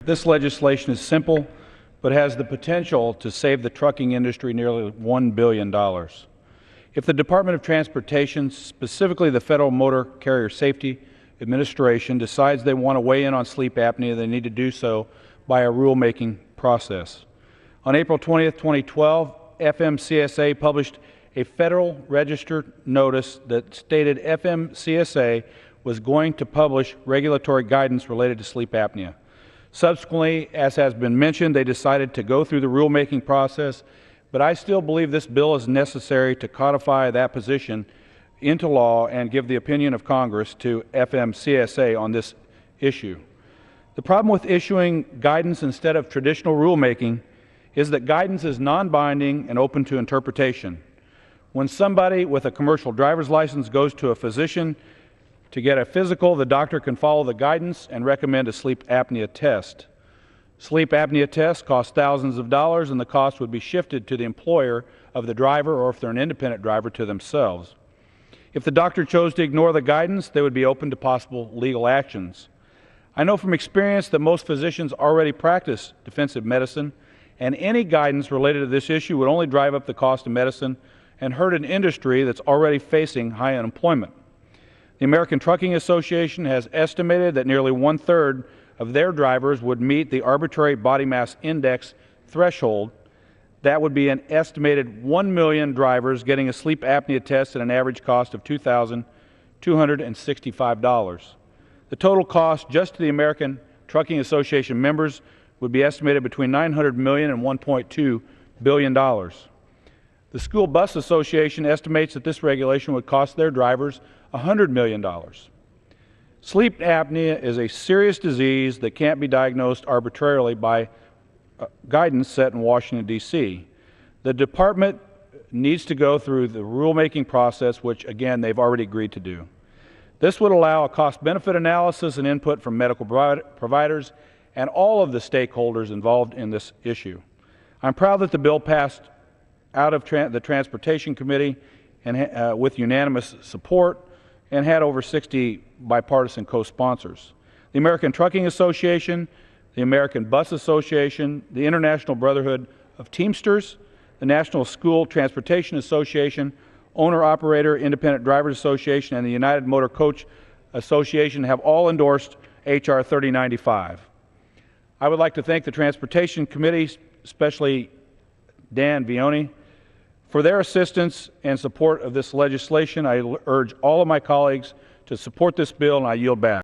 This legislation is simple, but has the potential to save the trucking industry nearly $1 billion. If the Department of Transportation, specifically the Federal Motor Carrier Safety Administration, decides they want to weigh in on sleep apnea, they need to do so by a rulemaking process. On April 20, 2012, FMCSA published a Federal Register notice that stated FMCSA was going to publish regulatory guidance related to sleep apnea. Subsequently, as has been mentioned, they decided to go through the rulemaking process, but I still believe this bill is necessary to codify that position into law and give the opinion of Congress to FMCSA on this issue. The problem with issuing guidance instead of traditional rulemaking is that guidance is non-binding and open to interpretation. When somebody with a commercial driver's license goes to a physician to get a physical, the doctor can follow the guidance and recommend a sleep apnea test. Sleep apnea tests cost thousands of dollars, and the cost would be shifted to the employer of the driver, or if they're an independent driver, to themselves. If the doctor chose to ignore the guidance, they would be open to possible legal actions. I know from experience that most physicians already practice defensive medicine, and any guidance related to this issue would only drive up the cost of medicine and hurt an industry that's already facing high unemployment. The American Trucking Association has estimated that nearly one-third of their drivers would meet the arbitrary body mass index threshold. That would be an estimated 1 million drivers getting a sleep apnea test at an average cost of $2,265. The total cost just to the American Trucking Association members would be estimated between $900 million and $1.2 billion. The School Bus Association estimates that this regulation would cost their drivers $100 million. Sleep apnea is a serious disease that can't be diagnosed arbitrarily by guidance set in Washington, D.C. The department needs to go through the rulemaking process, which, again, they've already agreed to do. This would allow a cost-benefit analysis and input from medical providers and all of the stakeholders involved in this issue. I'm proud that the bill passed out of the Transportation Committee and with unanimous support, and had over 60 bipartisan co-sponsors. The American Trucking Association, the American Bus Association, the International Brotherhood of Teamsters, the National School Transportation Association, Owner-Operator Independent Drivers Association, and the United Motor Coach Association have all endorsed H.R. 3095. I would like to thank the Transportation Committee, especially Dan Vioni, for their assistance and support of this legislation. I urge all of my colleagues to support this bill, and I yield back.